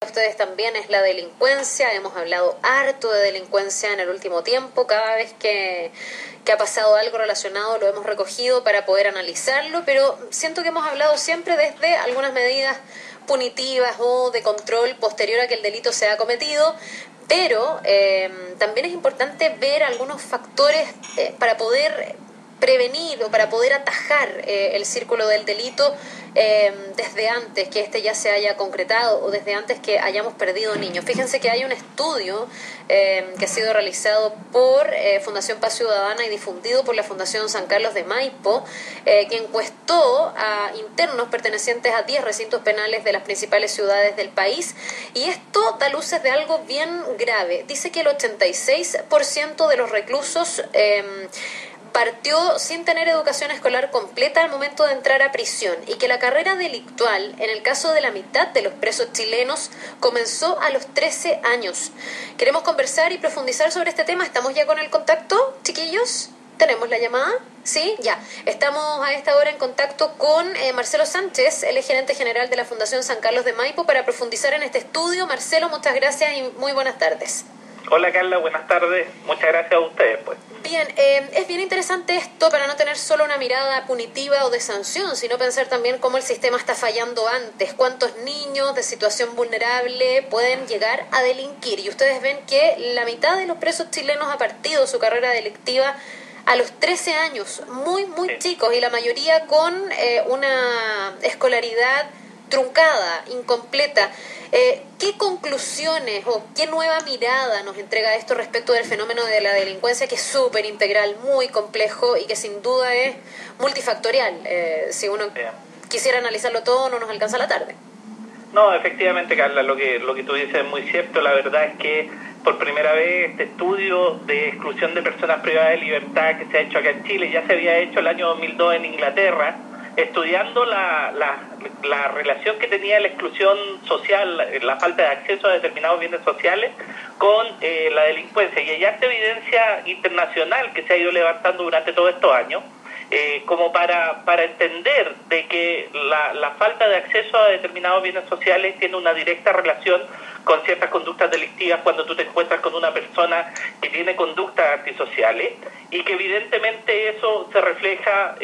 Ustedes también es la delincuencia. Hemos hablado harto de delincuencia en el último tiempo. Cada vez que ha pasado algo relacionado lo hemos recogido para poder analizarlo, pero siento que hemos hablado siempre desde algunas medidas punitivas o de control posterior a que el delito se ha cometido, pero también es importante ver algunos factores para poder prevenir o para poder atajar el círculo del delito desde antes que este ya se haya concretado o desde antes que hayamos perdido niños. Fíjense que hay un estudio que ha sido realizado por Fundación Paz Ciudadana y difundido por la Fundación San Carlos de Maipo, que encuestó a internos pertenecientes a 10 recintos penales de las principales ciudades del país, y esto da luces de algo bien grave. Dice que el 86% de los reclusos partió sin tener educación escolar completa al momento de entrar a prisión, y que la carrera delictual, en el caso de la mitad de los presos chilenos, comenzó a los 13 años. Queremos conversar y profundizar sobre este tema. ¿Estamos ya con el contacto, chiquillos? ¿Tenemos la llamada? Sí, ya. Estamos a esta hora en contacto con Marcelo Sánchez, el gerente general de la Fundación San Carlos de Maipo, para profundizar en este estudio. Marcelo, muchas gracias y muy buenas tardes. Hola Carla, buenas tardes. Muchas gracias a ustedes. Bien, es bien interesante esto para no tener solo una mirada punitiva o de sanción, sino pensar también cómo el sistema está fallando antes, cuántos niños de situación vulnerable pueden llegar a delinquir. Y ustedes ven que la mitad de los presos chilenos ha partido su carrera delictiva a los 13 años, muy chicos, y la mayoría con una escolaridad truncada, incompleta. ¿Qué conclusiones o qué nueva mirada nos entrega esto respecto del fenómeno de la delincuencia, que es súper integral, muy complejo y que sin duda es multifactorial? Si uno quisiera analizarlo todo, no nos alcanza la tarde. No, efectivamente, Carla, lo que tú dices es muy cierto. La verdad es que por primera vez este estudio de exclusión de personas privadas de libertad que se ha hecho acá en Chile ya se había hecho el año 2002 en Inglaterra, estudiando la relación que tenía la exclusión social, la falta de acceso a determinados bienes sociales con la delincuencia. Y allá esta evidencia internacional que se ha ido levantando durante todos estos años, como para entender de que la falta de acceso a determinados bienes sociales tiene una directa relación con ciertas conductas delictivas cuando tú te encuentras con una persona que tiene conductas antisociales, y que evidentemente eso se refleja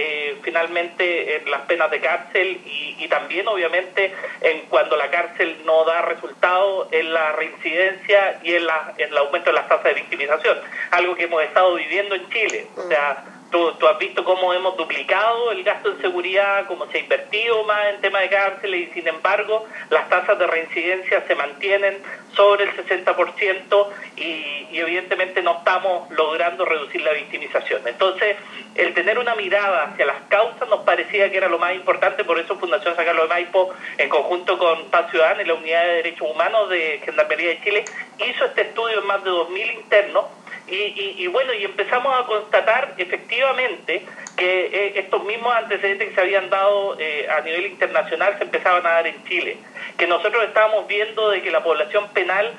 finalmente en las penas de cárcel y también obviamente en cuando la cárcel no da resultado en la reincidencia y en el aumento de las tasas de victimización, algo que hemos estado viviendo en Chile. O sea, Tú has visto cómo hemos duplicado el gasto en seguridad, cómo se ha invertido más en temas de cárceles, y sin embargo las tasas de reincidencia se mantienen sobre el 60% y evidentemente no estamos logrando reducir la victimización. Entonces, el tener una mirada hacia las causas nos parecía que era lo más importante. Por eso Fundación San Carlos de Maipo, en conjunto con Paz Ciudadana y la Unidad de Derechos Humanos de Gendarmería de Chile, hizo este estudio en más de 2.000 internos. Y bueno, y empezamos a constatar efectivamente que estos mismos antecedentes que se habían dado a nivel internacional se empezaban a dar en Chile, que nosotros estábamos viendo de que la población penal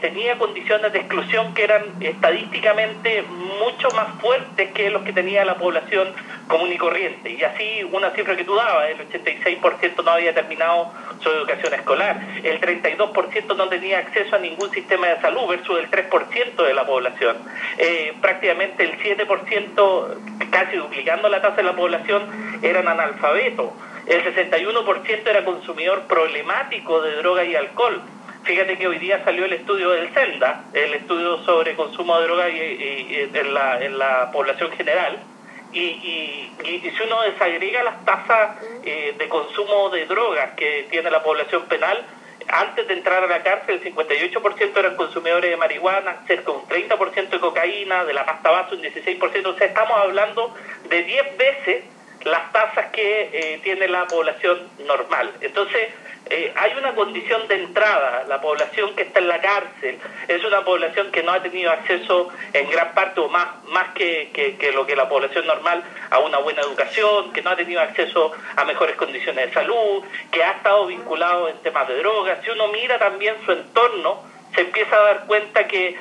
tenía condiciones de exclusión que eran estadísticamente mucho más fuertes que los que tenía la población común y corriente. Y así, una cifra que tú dabas, el 86% no había terminado su educación escolar, el 32% no tenía acceso a ningún sistema de salud versus el 3% de la población. Prácticamente el 7%, casi duplicando la tasa de la población, eran analfabetos. El 61% era consumidor problemático de droga y alcohol. Fíjate que hoy día salió el estudio del CELDA, el estudio sobre consumo de droga en la población general, y si uno desagrega las tasas de consumo de drogas que tiene la población penal, antes de entrar a la cárcel el 58% eran consumidores de marihuana, cerca de un 30% de cocaína, de la pasta base un 16%, o sea, estamos hablando de 10 veces las tasas que tiene la población normal. Entonces, hay una condición de entrada. La población que está en la cárcel es una población que no ha tenido acceso en gran parte, o más que lo que la población normal, a una buena educación, que no ha tenido acceso a mejores condiciones de salud, que ha estado vinculado en temas de drogas. Si uno mira también su entorno, se empieza a dar cuenta que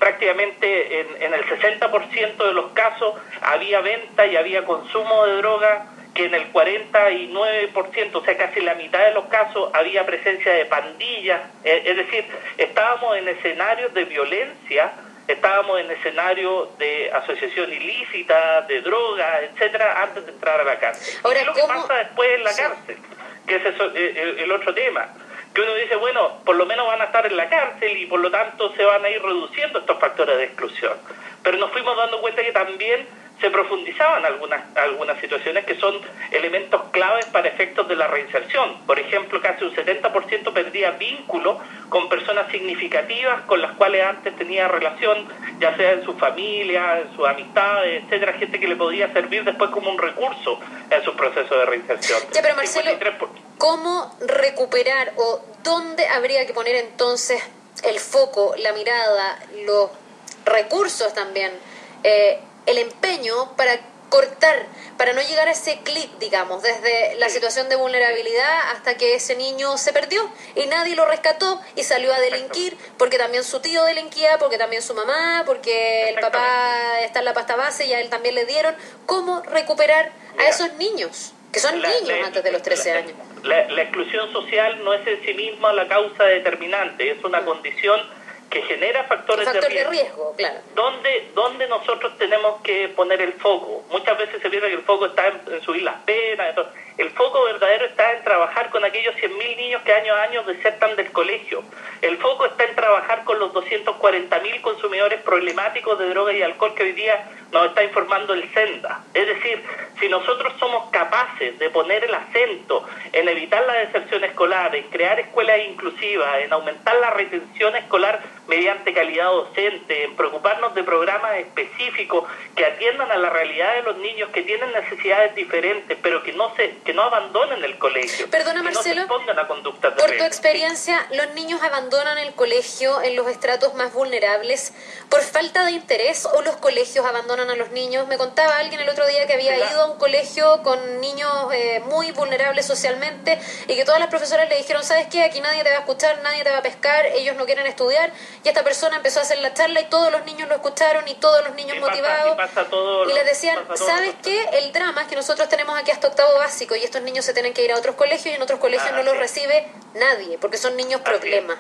prácticamente en el 60% de los casos había venta y había consumo de droga que en el 49%, o sea, casi la mitad de los casos, había presencia de pandillas, es decir, estábamos en escenarios de violencia, estábamos en escenarios de asociación ilícita, de droga, etcétera, antes de entrar a la cárcel. Ahora, ¿qué es lo que pasa después en la cárcel? Que ese es el otro tema. Que uno dice, bueno, por lo menos van a estar en la cárcel y por lo tanto se van a ir reduciendo estos factores de exclusión. Pero nos fuimos dando cuenta que también se profundizaban algunas situaciones que son elementos claves para efectos de la reinserción. Por ejemplo, casi un 70% perdía vínculo con personas significativas con las cuales antes tenía relación, ya sea en su familia, en sus amistades, etcétera, gente que le podía servir después como un recurso en su proceso de reinserción. Ya, pero Marcelo, ¿cómo recuperar o dónde habría que poner entonces el foco, la mirada, los recursos también, el empeño para cortar, para no llegar a ese clic, digamos, desde la situación de vulnerabilidad hasta que ese niño se perdió y nadie lo rescató y salió a delinquir porque también su tío delinquía, porque también su mamá, porque el papá está en la pasta base y a él también le dieron? ¿Cómo recuperar a esos niños, que son niños antes de los 13 años? La exclusión social no es en sí misma la causa determinante, es una condición que genera factores de riesgo, claro. ¿Dónde nosotros tenemos que poner el foco? Muchas veces se piensa que el foco está en subir las penas. El foco verdadero está en trabajar con aquellos 100.000 niños que año a año desertan del colegio. El foco está en trabajar con los 240.000 consumidores problemáticos de droga y alcohol que hoy día nos está informando el Senda. Es decir, si nosotros somos capaces de poner el acento en evitar la deserción escolar, en crear escuelas inclusivas, en aumentar la retención escolar mediante calidad docente, en preocuparnos de programas específicos que atiendan a la realidad de los niños que tienen necesidades diferentes, pero que no abandonen el colegio. Perdona, Marcelo, que no se pongan a conductas de por riesgo. Tu experiencia, ¿los niños abandonan el colegio en los estratos más vulnerables por falta de interés o los colegios abandonan a los niños? Me contaba alguien el otro día que había ido a un colegio con niños muy vulnerables socialmente y que todas las profesoras le dijeron, ¿sabes qué? Aquí nadie te va a escuchar, nadie te va a pescar, ellos no quieren estudiar, y esta persona empezó a hacer la charla y todos los niños lo escucharon y todos los niños motivados y les decían, ¿sabes qué? El drama es que nosotros tenemos aquí hasta octavo básico y estos niños se tienen que ir a otros colegios y en otros colegios no los recibe nadie porque son niños problema.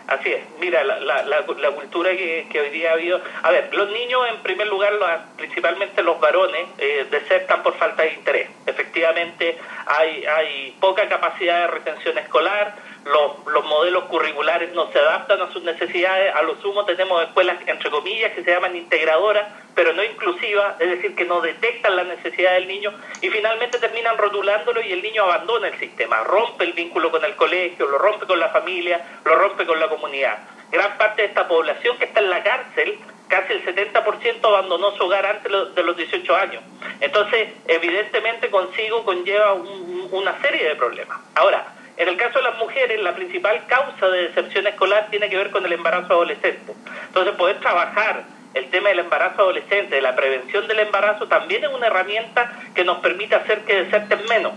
Así es. Mira, la cultura que hoy día ha habido... A ver, los niños, en primer lugar, principalmente los varones, desertan por falta de interés. Efectivamente, hay poca capacidad de retención escolar, los modelos curriculares no se adaptan a sus necesidades, a lo sumo tenemos escuelas, entre comillas, que se llaman integradoras, pero no inclusivas, es decir, que no detectan la necesidad del niño y finalmente terminan rotulándolo y el niño abandona el sistema, rompe el vínculo con el colegio, lo rompe con la familia, lo rompe con la comunidad. Gran parte de esta población que está en la cárcel, casi el 70% abandonó su hogar antes de los 18 años. Entonces, evidentemente conlleva una serie de problemas. Ahora, en el caso de las mujeres, la principal causa de deserción escolar tiene que ver con el embarazo adolescente. Entonces, poder trabajar el tema del embarazo adolescente, de la prevención del embarazo, también es una herramienta que nos permite hacer que deserten menos.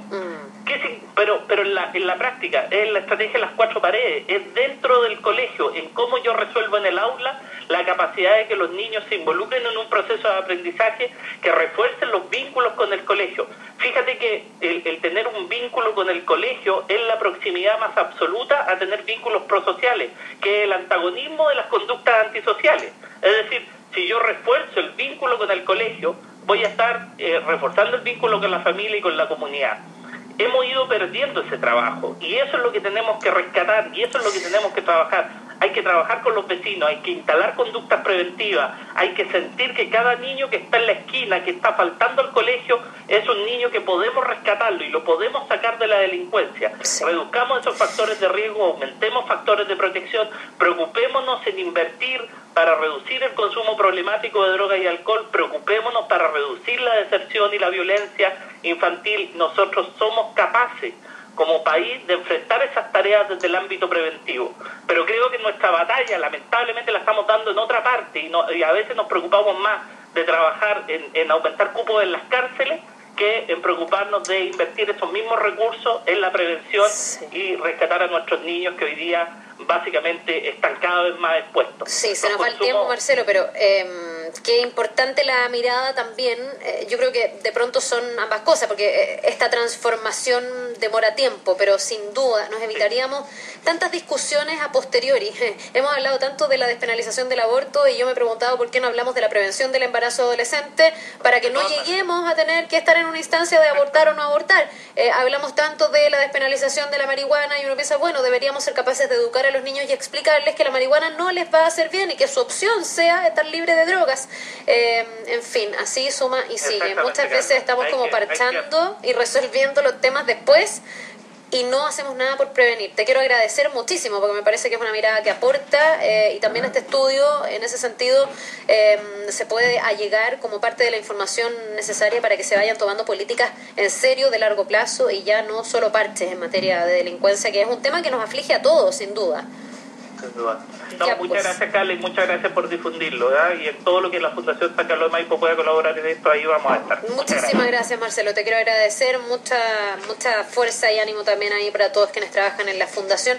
Pero en la práctica, es la estrategia de las cuatro paredes, es dentro del colegio, en cómo yo resuelvo en el aula la capacidad de que los niños se involucren en un proceso de aprendizaje que refuercen los vínculos con el colegio. Fíjate que el tener un vínculo con el colegio es la proximidad más absoluta a tener vínculos prosociales, que es el antagonismo de las conductas antisociales. Es decir, si yo refuerzo el vínculo con el colegio, voy a estar reforzando el vínculo con la familia y con la comunidad. Hemos ido perdiendo ese trabajo y eso es lo que tenemos que rescatar y eso es lo que tenemos que trabajar. Hay que trabajar con los vecinos, hay que instalar conductas preventivas, hay que sentir que cada niño que está en la esquina, que está faltando al colegio, es un niño que podemos rescatarlo y lo podemos sacar de la delincuencia. Sí. Reduzcamos esos factores de riesgo, aumentemos factores de protección, preocupémonos en invertir para reducir el consumo problemático de droga y alcohol, preocupémonos para reducir la deserción y la violencia infantil. Nosotros somos capaces como país de enfrentar esas tareas desde el ámbito preventivo. Pero creo que nuestra batalla lamentablemente la estamos dando en otra parte y a veces nos preocupamos más de trabajar en aumentar cupos en las cárceles que en preocuparnos de invertir esos mismos recursos en la prevención y rescatar a nuestros niños que hoy día básicamente están cada vez más expuestos. Sí, se nos va el tiempo, Marcelo, pero qué importante la mirada también. Yo creo que de pronto son ambas cosas, porque esta transformación demora tiempo, pero sin duda nos evitaríamos tantas discusiones a posteriori. Hemos hablado tanto de la despenalización del aborto y yo me he preguntado por qué no hablamos de la prevención del embarazo adolescente para que no lleguemos a tener que estar en una instancia de abortar o no abortar. Hablamos tanto de la despenalización de la marihuana y uno piensa, bueno, deberíamos ser capaces de educar a los niños y explicarles que la marihuana no les va a hacer bien y que su opción sea estar libre de drogas. En fin, así suma y sigue. Muchas veces estamos como parchando y resolviendo los temas después y no hacemos nada por prevenir. Te quiero agradecer muchísimo porque me parece que es una mirada que aporta y también este estudio, en ese sentido, se puede allegar como parte de la información necesaria para que se vayan tomando políticas en serio de largo plazo y ya no solo parches en materia de delincuencia, que es un tema que nos aflige a todos, sin duda. Sin duda. No, muchas gracias, Carla, y muchas gracias por difundirlo, ¿verdad? Y en todo lo que la Fundación San Carlos de Maipo pueda colaborar en esto, ahí vamos a estar. Muchísimas gracias, Marcelo. Te quiero agradecer. Mucha fuerza y ánimo también ahí para todos quienes trabajan en la Fundación.